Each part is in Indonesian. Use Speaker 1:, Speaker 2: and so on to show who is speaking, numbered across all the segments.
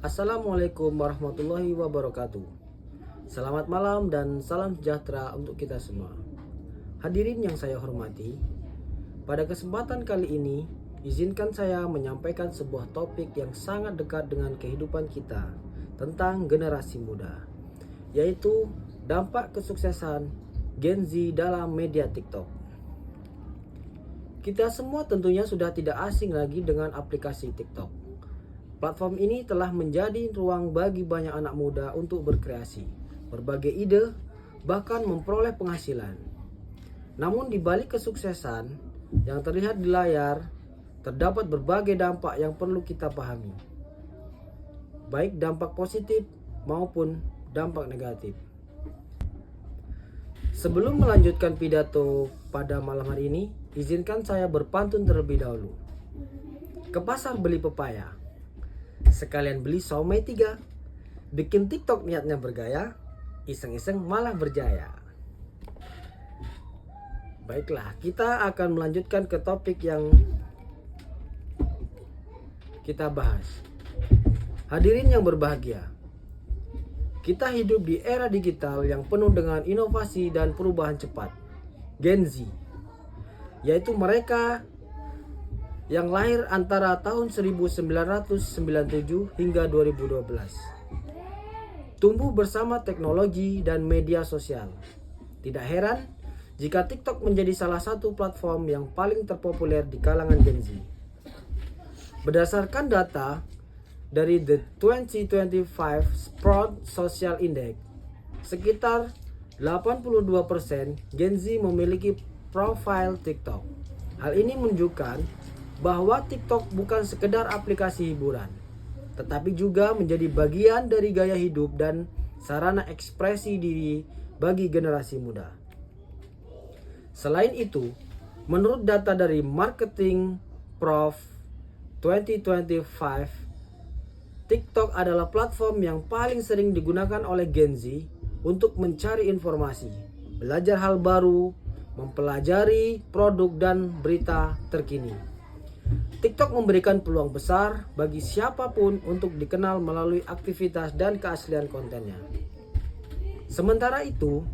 Speaker 1: Assalamualaikum warahmatullahi wabarakatuh. Selamat malam dan salam sejahtera untuk kita semua. Hadirin yang saya hormati, pada kesempatan kali ini izinkan saya menyampaikan sebuah topik yang sangat dekat dengan kehidupan kita tentang generasi muda, yaitu dampak kesuksesan Gen Z dalam media TikTok. Kita semua tentunya sudah tidak asing lagi dengan aplikasi TikTok. Platform ini telah menjadi ruang bagi banyak anak muda untuk berkreasi, berbagai ide, bahkan memperoleh penghasilan. Namun di balik kesuksesan yang terlihat di layar, terdapat berbagai dampak yang perlu kita pahami. Baik dampak positif maupun dampak negatif. Sebelum melanjutkan pidato pada malam hari ini, izinkan saya berpantun terlebih dahulu. Ke pasar beli pepaya, sekalian beli somai 3. Bikin TikTok niatnya bergaya, iseng-iseng malah berjaya. Baiklah, kita akan melanjutkan ke topik yang kita bahas. Hadirin yang berbahagia, kita hidup di era digital yang penuh dengan inovasi dan perubahan cepat. Gen Z, yaitu mereka yang lahir antara tahun 1997 hingga 2012. Tumbuh bersama teknologi dan media sosial. Tidak heran jika TikTok menjadi salah satu platform yang paling terpopuler di kalangan Gen Z. Berdasarkan data dari The 2025 Sprout Social Index, sekitar 82% Gen Z memiliki profil TikTok. Hal ini menunjukkan bahwa TikTok bukan sekedar aplikasi hiburan, tetapi juga menjadi bagian dari gaya hidup dan sarana ekspresi diri bagi generasi muda. Selain itu, menurut data dari Marketing Prof 2025, TikTok adalah platform yang paling sering digunakan oleh Gen Z untuk mencari informasi, belajar hal baru, mempelajari produk dan berita terkini. TikTok memberikan peluang besar bagi siapapun untuk dikenal melalui aktivitas dan keaslian kontennya. Sementara itu,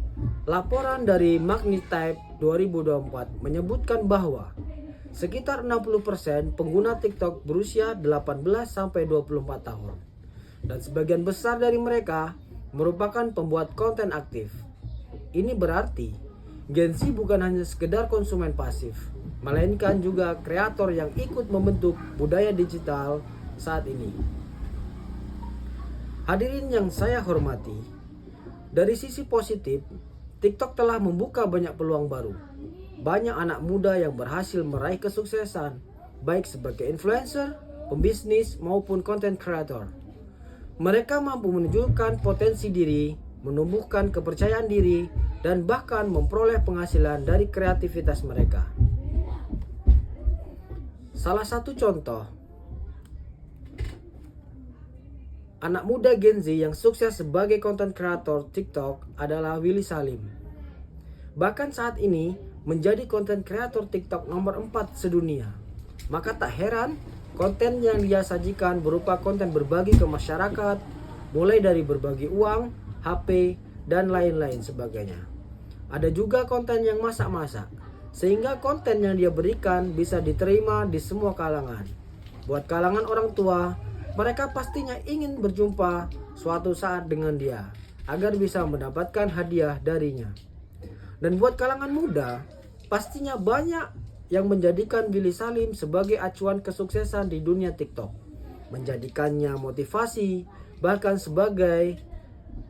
Speaker 1: laporan dari Magnetipe 2024 menyebutkan bahwa sekitar 60% pengguna TikTok berusia 18-24 tahun. Dan sebagian besar dari mereka merupakan pembuat konten aktif. Ini berarti Gen Z bukan hanya sekedar konsumen pasif, melainkan juga kreator yang ikut membentuk budaya digital saat ini. Hadirin yang saya hormati, dari sisi positif, TikTok telah membuka banyak peluang baru. Banyak anak muda yang berhasil meraih kesuksesan, baik sebagai influencer, pembisnis, maupun content creator. Mereka mampu menunjukkan potensi diri, menumbuhkan kepercayaan diri, dan bahkan memperoleh penghasilan dari kreativitas mereka. Salah satu contoh anak muda Gen Z yang sukses sebagai content creator TikTok adalah Willy Salim. Bahkan saat ini menjadi content creator TikTok nomor 4 sedunia. Maka tak heran konten yang dia sajikan berupa konten berbagi ke masyarakat, mulai dari berbagi uang, HP, dan lain-lain sebagainya. Ada juga konten yang masak-masak, sehingga konten yang dia berikan bisa diterima di semua kalangan. Buat kalangan orang tua, mereka pastinya ingin berjumpa suatu saat dengan dia, agar bisa mendapatkan hadiah darinya. Dan buat kalangan muda, pastinya banyak yang menjadikan Willy Salim sebagai acuan kesuksesan di dunia TikTok, menjadikannya motivasi, bahkan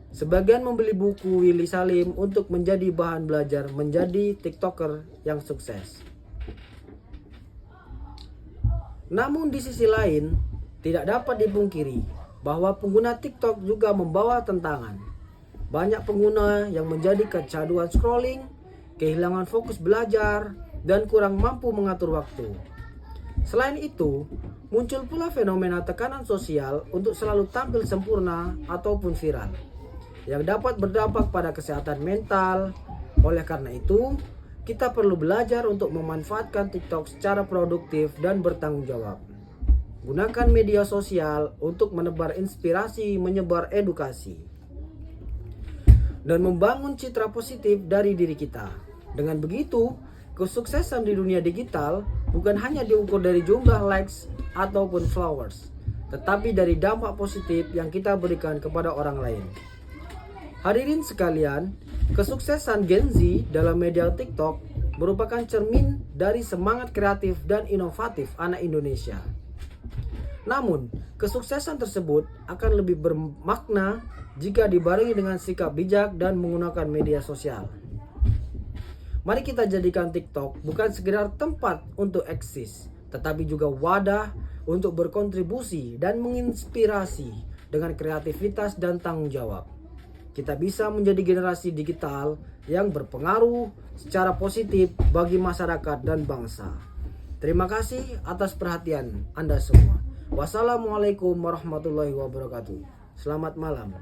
Speaker 1: sebagian membeli buku Willy Salim untuk menjadi bahan belajar menjadi TikToker yang sukses. Namun di sisi lain, tidak dapat dipungkiri bahwa pengguna TikTok juga membawa tantangan. Banyak pengguna yang menjadi kecanduan scrolling, kehilangan fokus belajar, dan kurang mampu mengatur waktu. Selain itu, muncul pula fenomena tekanan sosial untuk selalu tampil sempurna ataupun viral, yang dapat berdampak pada kesehatan mental. Oleh karena itu, kita perlu belajar untuk memanfaatkan TikTok secara produktif dan bertanggung jawab. Gunakan media sosial untuk menebar inspirasi, menyebar edukasi, dan membangun citra positif dari diri kita. Dengan begitu, kesuksesan di dunia digital bukan hanya diukur dari jumlah likes ataupun followers, tetapi dari dampak positif yang kita berikan kepada orang lain. Hadirin sekalian, kesuksesan Gen Z dalam media TikTok merupakan cermin dari semangat kreatif dan inovatif anak Indonesia. Namun, kesuksesan tersebut akan lebih bermakna jika dibarengi dengan sikap bijak dan menggunakan media sosial. Mari kita jadikan TikTok bukan sekedar tempat untuk eksis, tetapi juga wadah untuk berkontribusi dan menginspirasi dengan kreativitas dan tanggung jawab. Kita bisa menjadi generasi digital yang berpengaruh secara positif bagi masyarakat dan bangsa. Terima kasih atas perhatian Anda semua. Wassalamualaikum warahmatullahi wabarakatuh. Selamat malam.